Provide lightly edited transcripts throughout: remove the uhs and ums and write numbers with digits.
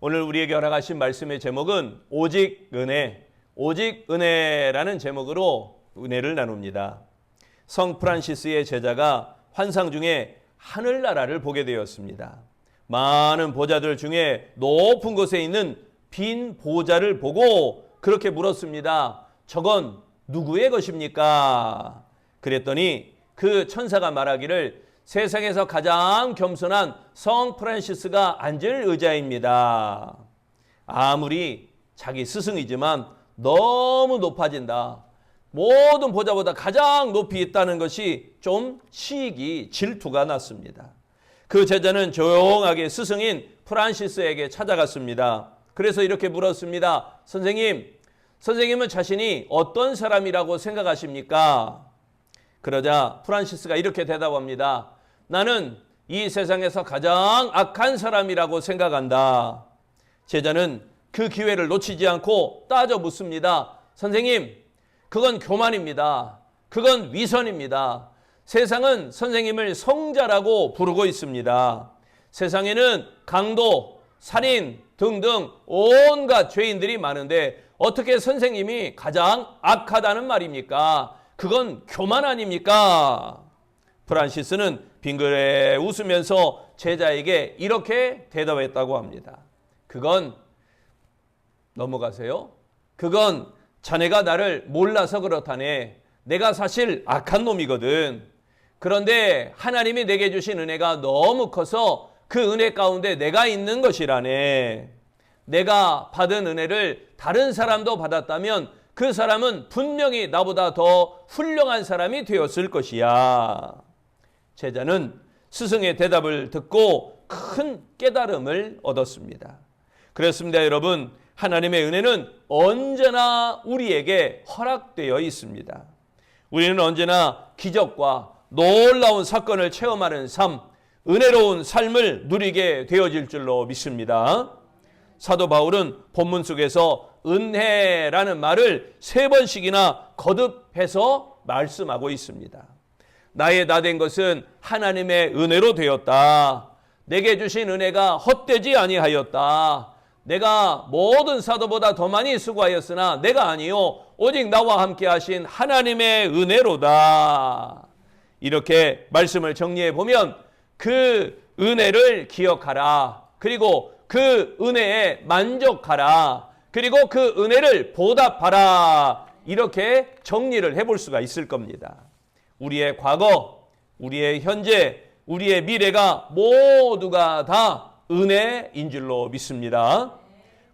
오늘 우리에게 허락하신 말씀의 제목은 오직 은혜, 오직 은혜라는 제목으로 은혜를 나눕니다. 성 프란시스의 제자가 환상 중에 하늘나라를 보게 되었습니다. 많은 보좌들 중에 높은 곳에 있는 빈 보좌를 보고 그렇게 물었습니다. 저건 누구의 것입니까? 그랬더니 그 천사가 말하기를 세상에서 가장 겸손한 성 프란시스가 앉을 의자입니다. 아무리 자기 스승이지만 너무 높아진다. 모든 보좌보다 가장 높이 있다는 것이 좀 시기, 질투가 났습니다. 그 제자는 조용하게 스승인 프란시스에게 찾아갔습니다. 그래서 이렇게 물었습니다. 선생님은 자신이 어떤 사람이라고 생각하십니까? 그러자 프란시스가 이렇게 대답합니다. 나는 이 세상에서 가장 악한 사람이라고 생각한다. 제자는 그 기회를 놓치지 않고 따져 묻습니다. 선생님, 그건 교만입니다. 그건 위선입니다. 세상은 선생님을 성자라고 부르고 있습니다. 세상에는 강도, 살인 등등 온갖 죄인들이 많은데 어떻게 선생님이 가장 악하다는 말입니까? 그건 교만 아닙니까? 프란시스는 빙그레 웃으면서 제자에게 이렇게 대답했다고 합니다. 그건 넘어가세요. 그건 자네가 나를 몰라서 그렇다네. 내가 사실 악한 놈이거든. 그런데 하나님이 내게 주신 은혜가 너무 커서 그 은혜 가운데 내가 있는 것이라네. 내가 받은 은혜를 다른 사람도 받았다면 그 사람은 분명히 나보다 더 훌륭한 사람이 되었을 것이야. 제자는 스승의 대답을 듣고 큰 깨달음을 얻었습니다. 그렇습니다, 여러분. 하나님의 은혜는 언제나 우리에게 허락되어 있습니다. 우리는 언제나 기적과 놀라운 사건을 체험하는 삶, 은혜로운 삶을 누리게 되어질 줄로 믿습니다. 사도 바울은 본문 속에서 은혜라는 말을 3번씩이나 거듭해서 말씀하고 있습니다. 나의 나된 것은 하나님의 은혜로 되었다. 내게 주신 은혜가 헛되지 아니하였다. 내가 모든 사도보다 더 많이 수고하였으나 내가 아니요 오직 나와 함께 하신 하나님의 은혜로다. 이렇게 말씀을 정리해 보면 그 은혜를 기억하라. 그리고 그 은혜에 만족하라. 그리고 그 은혜를 보답하라. 이렇게 정리를 해볼 수가 있을 겁니다. 우리의 과거, 우리의 현재, 우리의 미래가 모두가 다 은혜인 줄로 믿습니다.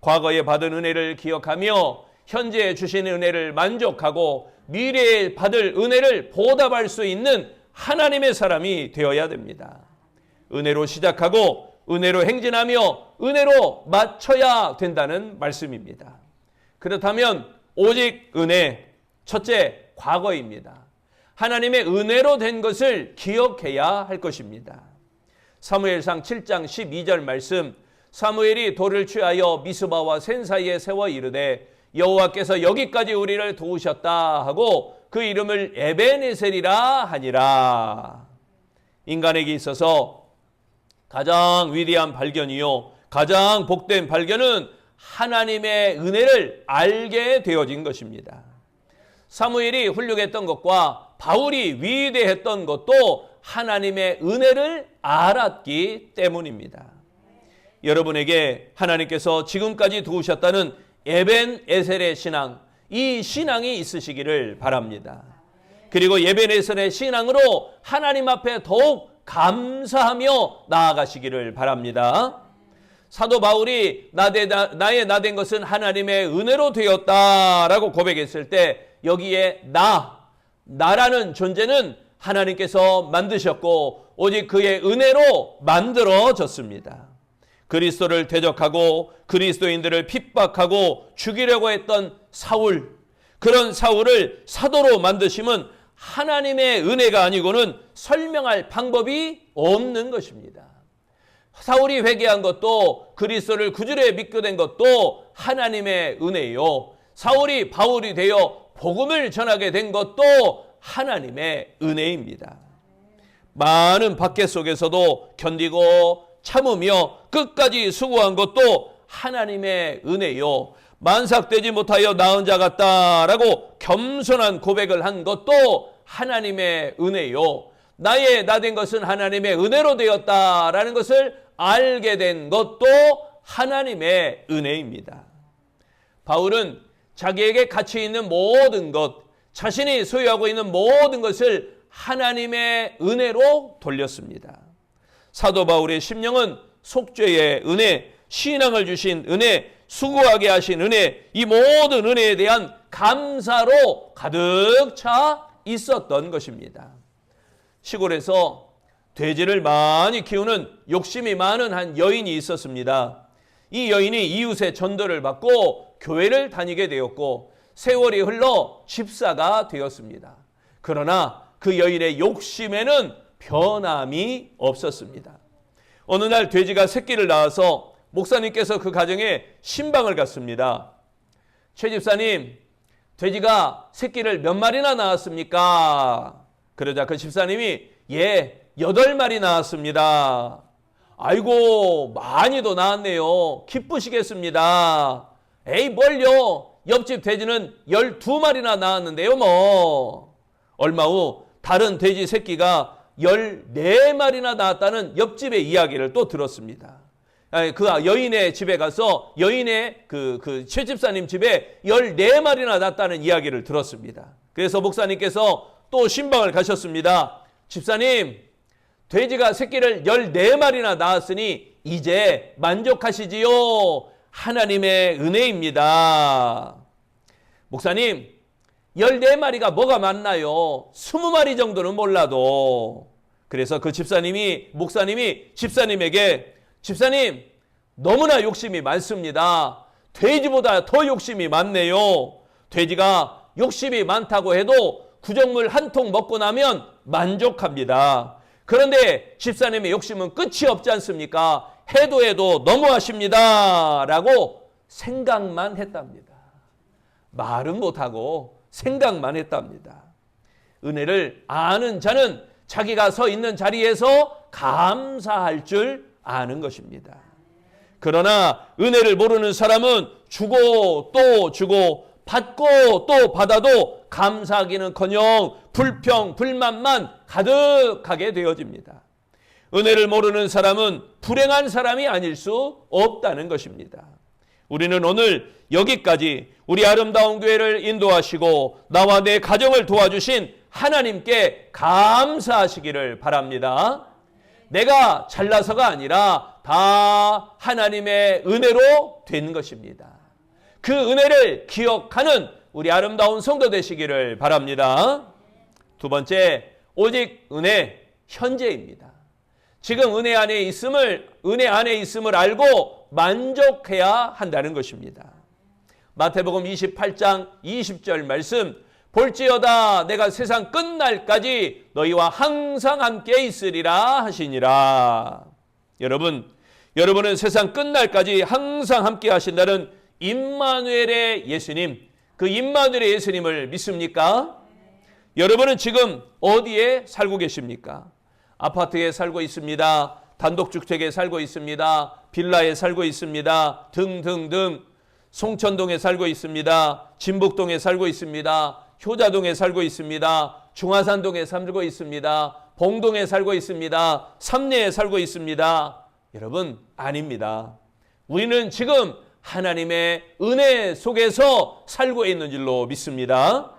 과거에 받은 은혜를 기억하며 현재에 주신 은혜를 만족하고 미래에 받을 은혜를 보답할 수 있는 하나님의 사람이 되어야 됩니다. 은혜로 시작하고 은혜로 행진하며 은혜로 맞춰야 된다는 말씀입니다. 그렇다면 오직 은혜, 첫째 과거입니다. 하나님의 은혜로 된 것을 기억해야 할 것입니다. 사무엘상 7장 12절 말씀, 사무엘이 돌을 취하여 미스바와 센 사이에 세워 이르되 여호와께서 여기까지 우리를 도우셨다 하고 그 이름을 에베네셀이라 하니라. 인간에게 있어서 가장 위대한 발견이요 가장 복된 발견은 하나님의 은혜를 알게 되어진 것입니다. 사무엘이 훌륭했던 것과 바울이 위대했던 것도 하나님의 은혜를 알았기 때문입니다. 여러분에게 하나님께서 지금까지 도우셨다는 에벤에셀의 신앙, 이 신앙이 있으시기를 바랍니다. 그리고 에벤에셀의 신앙으로 하나님 앞에 더욱 감사하며 나아가시기를 바랍니다. 사도 바울이 나의 나된 것은 하나님의 은혜로 되었다라고 고백했을 때 여기에 나라는 존재는 하나님께서 만드셨고 오직 그의 은혜로 만들어졌습니다. 그리스도를 대적하고 그리스도인들을 핍박하고 죽이려고 했던 사울, 그런 사울을 사도로 만드심은 하나님의 은혜가 아니고는 설명할 방법이 없는 것입니다. 사울이 회개한 것도 그리스도를 구주로 믿게 된 것도 하나님의 은혜요. 사울이 바울이 되어 복음을 전하게 된 것도 하나님의 은혜입니다. 많은 박해 속에서도 견디고 참으며 끝까지 수고한 것도 하나님의 은혜요. 만삭되지 못하여 낳은 자 같다라고 겸손한 고백을 한 것도 하나님의 은혜요. 나의 나된 것은 하나님의 은혜로 되었다라는 것을 알게 된 것도 하나님의 은혜입니다. 바울은 자기에게 가치 있는 모든 것, 자신이 소유하고 있는 모든 것을 하나님의 은혜로 돌렸습니다. 사도 바울의 심령은 속죄의 은혜, 신앙을 주신 은혜, 수고하게 하신 은혜, 이 모든 은혜에 대한 감사로 가득 차 있었던 것입니다. 시골에서 돼지를 많이 키우는 욕심이 많은 한 여인이 있었습니다. 이 여인이 이웃의 전도를 받고 교회를 다니게 되었고 세월이 흘러 집사가 되었습니다. 그러나 그 여인의 욕심에는 변함이 없었습니다. 어느 날 돼지가 새끼를 낳아서 목사님께서 그 가정에 신방을 갔습니다. 최 집사님, 돼지가 새끼를 몇 마리나 낳았습니까? 그러자 그 집사님이 8마리 낳았습니다. 아이고, 많이도 낳았네요. 기쁘시겠습니다. 에이, 뭘요? 옆집 돼지는 12마리나 낳았는데요, 뭐. 얼마 후 다른 돼지 새끼가 14마리나 낳았다는 옆집의 이야기를 또 들었습니다. 그 여인의 집에 가서 여인의 최 집사님 집에 14마리나 낳았다는 이야기를 들었습니다. 그래서 목사님께서 또 신방을 가셨습니다. 집사님, 돼지가 새끼를 14마리나 낳았으니 이제 만족하시지요? 하나님의 은혜입니다. 목사님, 14마리가 뭐가 많나요? 20마리 정도는 몰라도. 그래서 그 목사님이 집사님에게, 집사님, 너무나 욕심이 많습니다. 돼지보다 더 욕심이 많네요. 돼지가 욕심이 많다고 해도 구정물 한 통 먹고 나면 만족합니다. 그런데 집사님의 욕심은 끝이 없지 않습니까? 해도 너무하십니다. 라고 생각만 했답니다. 말은 못하고 생각만 했답니다. 은혜를 아는 자는 자기가 서 있는 자리에서 감사할 줄 아는 것입니다. 그러나 은혜를 모르는 사람은 주고 또 주고 받고 또 받아도 감사하기는커녕 불평, 불만만 가득하게 되어집니다. 은혜를 모르는 사람은 불행한 사람이 아닐 수 없다는 것입니다. 우리는 오늘 여기까지 우리 아름다운 교회를 인도하시고 나와 내 가정을 도와주신 하나님께 감사하시기를 바랍니다. 내가 잘나서가 아니라 다 하나님의 은혜로 된 것입니다. 그 은혜를 기억하는 우리 아름다운 성도 되시기를 바랍니다. 두 번째, 오직 은혜, 현재입니다. 지금 은혜 안에 있음을 알고 만족해야 한다는 것입니다. 마태복음 28장 20절 말씀, 볼지어다 내가 세상 끝날까지 너희와 항상 함께 있으리라 하시니라. 여러분은 세상 끝날까지 항상 함께 하신다는 임마누엘의 예수님, 그 임마누엘의 예수님을 믿습니까? 여러분은 지금 어디에 살고 계십니까? 아파트에 살고 있습니다. 단독주택에 살고 있습니다. 빌라에 살고 있습니다. 등등등. 송천동에 살고 있습니다. 진북동에 살고 있습니다. 효자동에 살고 있습니다. 중화산동에 살고 있습니다. 봉동에 살고 있습니다. 삼내에 살고 있습니다. 여러분, 아닙니다. 우리는 지금 하나님의 은혜 속에서 살고 있는 줄로 믿습니다.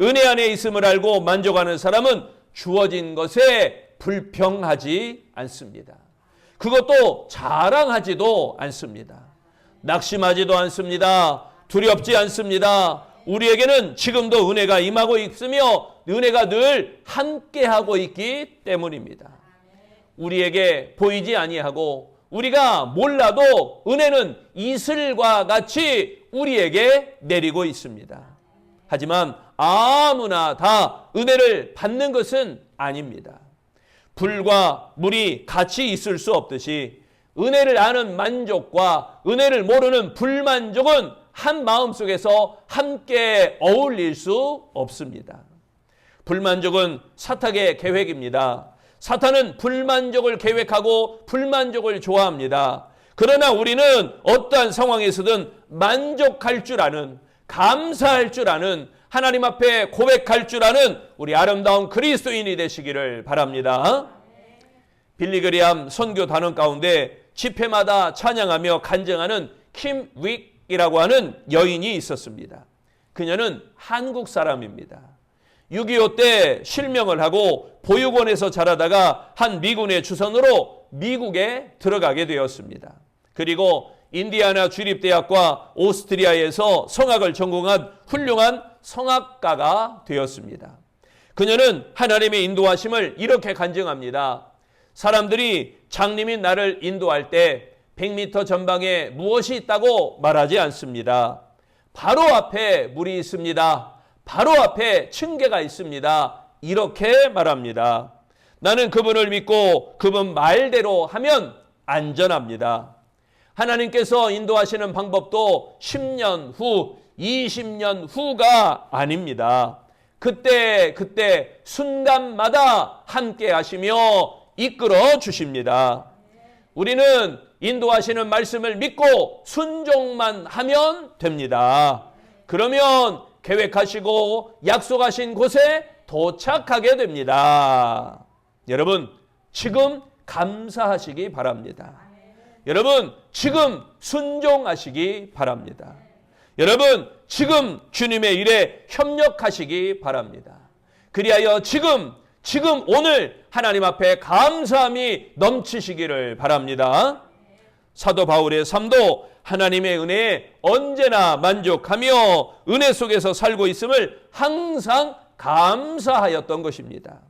은혜 안에 있음을 알고 만족하는 사람은 주어진 것에 불평하지 않습니다. 그것도 자랑하지도 않습니다. 낙심하지도 않습니다. 두렵지 않습니다. 우리에게는 지금도 은혜가 임하고 있으며 은혜가 늘 함께하고 있기 때문입니다. 우리에게 보이지 아니하고 우리가 몰라도 은혜는 이슬과 같이 우리에게 내리고 있습니다. 하지만 아무나 다 은혜를 받는 것은 아닙니다. 불과 물이 같이 있을 수 없듯이 은혜를 아는 만족과 은혜를 모르는 불만족은 한 마음속에서 함께 어울릴 수 없습니다. 불만족은 사탄의 계획입니다. 사탄은 불만족을 계획하고 불만족을 좋아합니다. 그러나 우리는 어떠한 상황에서든 만족할 줄 아는, 감사할 줄 아는, 하나님 앞에 고백할 줄 아는 우리 아름다운 그리스도인이 되시기를 바랍니다. 빌리그리암 선교 단원 가운데 집회마다 찬양하며 간증하는 킴 윅이라고 하는 여인이 있었습니다. 그녀는 한국 사람입니다. 6.25 때 실명을 하고 보육원에서 자라다가 한 미군의 주선으로 미국에 들어가게 되었습니다. 그리고 인디아나 주립대학과 오스트리아에서 성악을 전공한 훌륭한 성악가가 되었습니다. 그녀는 하나님의 인도하심을 이렇게 간증합니다. 사람들이 장님인 나를 인도할 때 100m 전방에 무엇이 있다고 말하지 않습니다. 바로 앞에 물이 있습니다. 바로 앞에 층계가 있습니다. 이렇게 말합니다. 나는 그분을 믿고 그분 말대로 하면 안전합니다. 하나님께서 인도하시는 방법도 10년 후, 20년 후가 아닙니다. 그때 순간마다 함께 하시며 이끌어 주십니다. 우리는 인도하시는 말씀을 믿고 순종만 하면 됩니다. 그러면 계획하시고 약속하신 곳에 도착하게 됩니다. 여러분, 지금 감사하시기 바랍니다. 여러분, 지금 순종하시기 바랍니다. 여러분, 지금 주님의 일에 협력하시기 바랍니다. 그리하여 지금 오늘 하나님 앞에 감사함이 넘치시기를 바랍니다. 사도 바울의 삶도 하나님의 은혜에 언제나 만족하며 은혜 속에서 살고 있음을 항상 감사하였던 것입니다.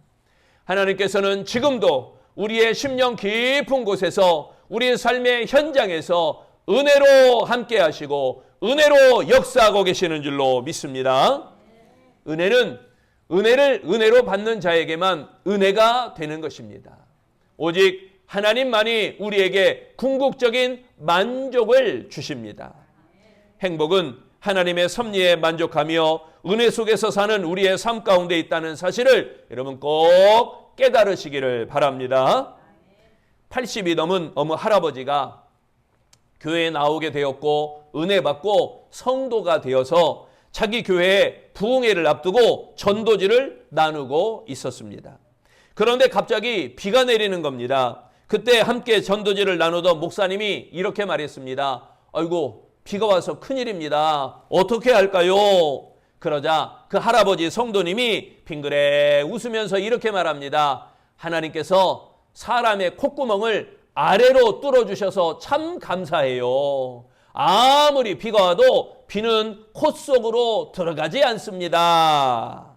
하나님께서는 지금도 우리의 심령 깊은 곳에서 우리의 삶의 현장에서 은혜로 함께 하시고 은혜로 역사하고 계시는 줄로 믿습니다. 은혜를 은혜로 받는 자에게만 은혜가 되는 것입니다. 오직 하나님만이 우리에게 궁극적인 만족을 주십니다. 행복은 하나님의 섭리에 만족하며 은혜 속에서 사는 우리의 삶 가운데 있다는 사실을 여러분 꼭 깨달으시기를 바랍니다. 80이 넘은 어머 할아버지가 교회에 나오게 되었고 은혜 받고 성도가 되어서 자기 교회에 부흥회를 앞두고 전도지를 나누고 있었습니다. 그런데 갑자기 비가 내리는 겁니다. 그때 함께 전도지를 나누던 목사님이 이렇게 말했습니다. 아이고, 비가 와서 큰일입니다. 어떻게 할까요? 그러자 그 할아버지 성도님이 빙그레 웃으면서 이렇게 말합니다. 하나님께서 사람의 콧구멍을 아래로 뚫어주셔서 참 감사해요. 아무리 비가 와도 비는 콧 속으로 들어가지 않습니다.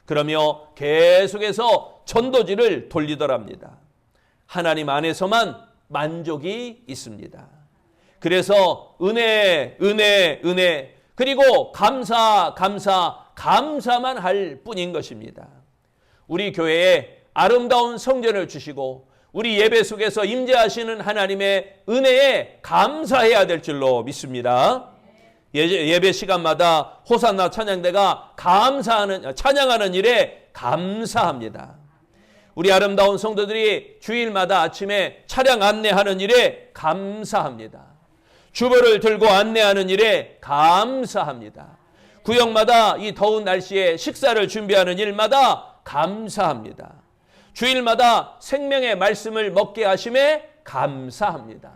그러며 계속해서 전도지를 돌리더랍니다. 하나님 안에서만 만족이 있습니다. 그래서 은혜 그리고 감사만 할 뿐인 것입니다. 우리 교회에 아름다운 성전을 주시고 우리 예배 속에서 임재하시는 하나님의 은혜에 감사해야 될 줄로 믿습니다. 예배 시간마다 호산나 찬양대가 찬양하는 일에 감사합니다. 우리 아름다운 성도들이 주일마다 아침에 차량 안내하는 일에 감사합니다. 주보를 들고 안내하는 일에 감사합니다. 구역마다 이 더운 날씨에 식사를 준비하는 일마다 감사합니다. 주일마다 생명의 말씀을 먹게 하심에 감사합니다.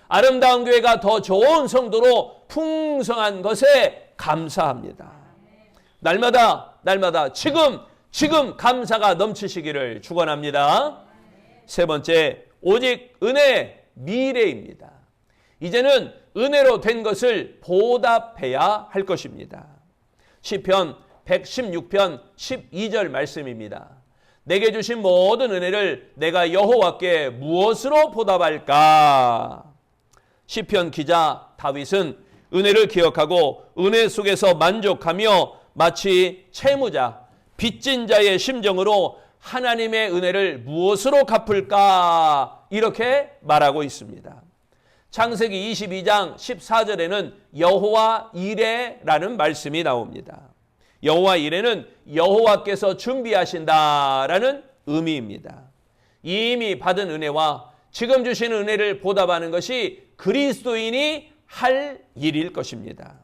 아름다운 교회가 더 좋은 성도로 풍성한 것에 감사합니다. 날마다 지금 감사가 넘치시기를 축원합니다. 세 번째, 오직 은혜 미래입니다. 이제는 은혜로 된 것을 보답해야 할 것입니다. 시편 116편 12절 말씀입니다. 내게 주신 모든 은혜를 내가 여호와께 무엇으로 보답할까? 시편 기자 다윗은 은혜를 기억하고 은혜 속에서 만족하며 마치 채무자, 빚진 자의 심정으로 하나님의 은혜를 무엇으로 갚을까? 이렇게 말하고 있습니다. 창세기 22장 14절에는 여호와 이레라는 말씀이 나옵니다. 여호와 이레는 여호와께서 준비하신다라는 의미입니다. 이미 받은 은혜와 지금 주시는 은혜를 보답하는 것이 그리스도인이 할 일일 것입니다.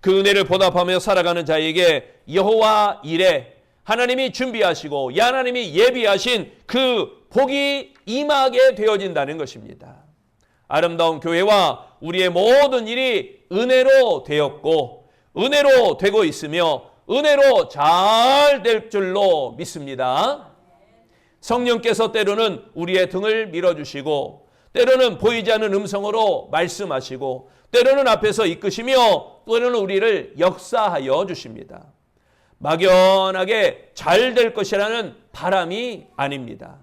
그 은혜를 보답하며 살아가는 자에게 여호와 이레, 하나님이 준비하시고 하나님이 예비하신 그 복이 임하게 되어진다는 것입니다. 아름다운 교회와 우리의 모든 일이 은혜로 되었고 은혜로 되고 있으며 은혜로 잘 될 줄로 믿습니다. 성령께서 때로는 우리의 등을 밀어주시고 때로는 보이지 않는 음성으로 말씀하시고 때로는 앞에서 이끄시며 때로는 우리를 역사하여 주십니다. 막연하게 잘 될 것이라는 바람이 아닙니다.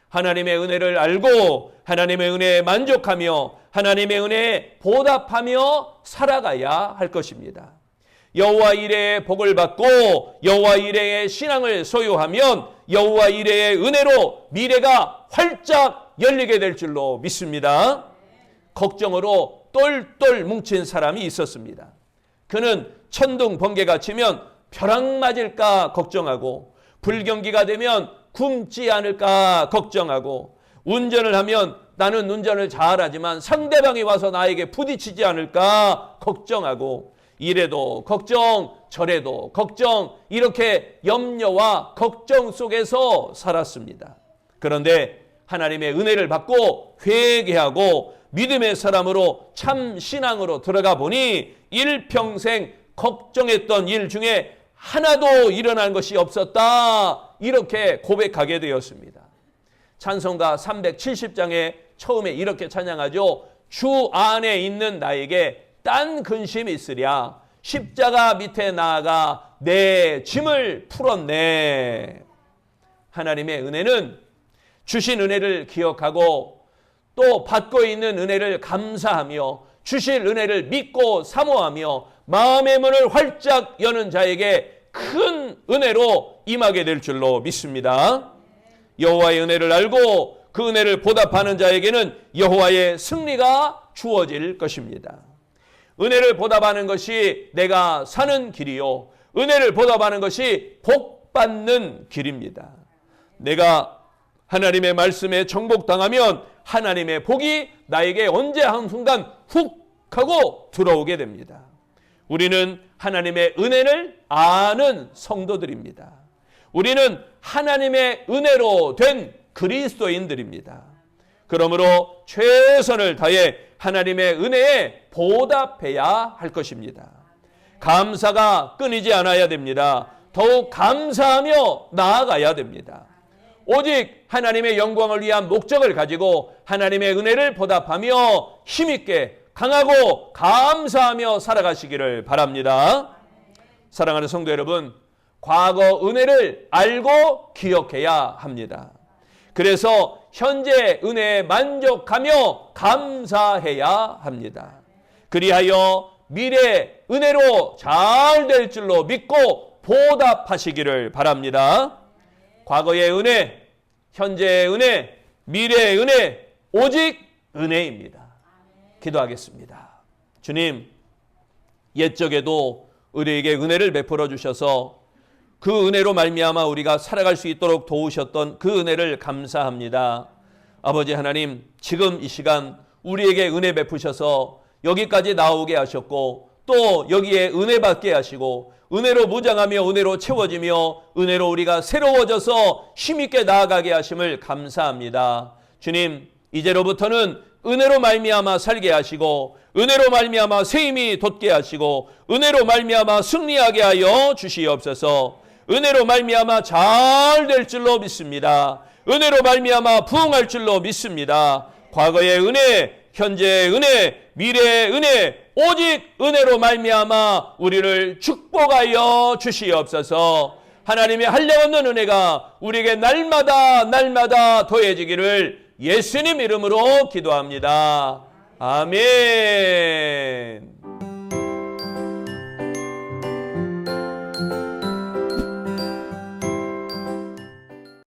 하나님의 은혜를 알고 하나님의 은혜에 만족하며 하나님의 은혜에 보답하며 살아가야 할 것입니다. 여호와 이레의 복을 받고 여호와 이레의 신앙을 소유하면 여호와 이레의 은혜로 미래가 활짝 열리게 될 줄로 믿습니다. 걱정으로 똘똘 뭉친 사람이 있었습니다. 그는 천둥 번개가 치면 벼락 맞을까 걱정하고 불경기가 되면 굶지 않을까 걱정하고 운전을 하면 나는 운전을 잘하지만 상대방이 와서 나에게 부딪히지 않을까 걱정하고 이래도 걱정 저래도 걱정 이렇게 염려와 걱정 속에서 살았습니다. 그런데 하나님의 은혜를 받고 회개하고 믿음의 사람으로 참 신앙으로 들어가 보니 일평생 걱정했던 일 중에 하나도 일어난 것이 없었다. 이렇게 고백하게 되었습니다. 찬송가 370장에 처음에 이렇게 찬양하죠. 주 안에 있는 나에게 딴 근심이 있으랴. 십자가 밑에 나아가 내 짐을 풀었네. 하나님의 은혜는 주신 은혜를 기억하고 또 받고 있는 은혜를 감사하며 주실 은혜를 믿고 사모하며 마음의 문을 활짝 여는 자에게 큰 은혜로 임하게 될 줄로 믿습니다. 여호와의 은혜를 알고 그 은혜를 보답하는 자에게는 여호와의 승리가 주어질 것입니다. 은혜를 보답하는 것이 내가 사는 길이요 은혜를 보답하는 것이 복 받는 길입니다. 내가 하나님의 말씀에 정복당하면 하나님의 복이 나에게 언제 한순간 훅 하고 들어오게 됩니다. 우리는 하나님의 은혜를 아는 성도들입니다. 우리는 하나님의 은혜로 된 그리스도인들입니다. 그러므로 최선을 다해 하나님의 은혜에 보답해야 할 것입니다. 감사가 끊이지 않아야 됩니다. 더욱 감사하며 나아가야 됩니다. 오직 하나님의 영광을 위한 목적을 가지고 하나님의 은혜를 보답하며 힘있게 강하고 감사하며 살아가시기를 바랍니다. 사랑하는 성도 여러분, 과거 은혜를 알고 기억해야 합니다. 그래서 현재 은혜에 만족하며 감사해야 합니다. 그리하여 미래 은혜로 잘 될 줄로 믿고 보답하시기를 바랍니다. 과거의 은혜, 현재의 은혜, 미래의 은혜, 오직 은혜입니다. 기도하겠습니다. 주님, 옛적에도 우리에게 은혜를 베풀어 주셔서 그 은혜로 말미암아 우리가 살아갈 수 있도록 도우셨던 그 은혜를 감사합니다. 아버지 하나님, 지금 이 시간 우리에게 은혜 베푸셔서 여기까지 나오게 하셨고 또 여기에 은혜 받게 하시고 은혜로 무장하며 은혜로 채워지며 은혜로 우리가 새로워져서 힘있게 나아가게 하심을 감사합니다. 주님, 이제로부터는 은혜로 말미암아 살게 하시고 은혜로 말미암아 새 힘이 돋게 하시고 은혜로 말미암아 승리하게 하여 주시옵소서. 은혜로 말미암아 잘 될 줄로 믿습니다. 은혜로 말미암아 부흥할 줄로 믿습니다. 과거의 은혜, 현재의 은혜, 미래의 은혜, 오직 은혜로 말미암아 우리를 축복하여 주시옵소서. 하나님의 한량없는 은혜가 우리에게 날마다 더해지기를 예수님 이름으로 기도합니다. 아멘.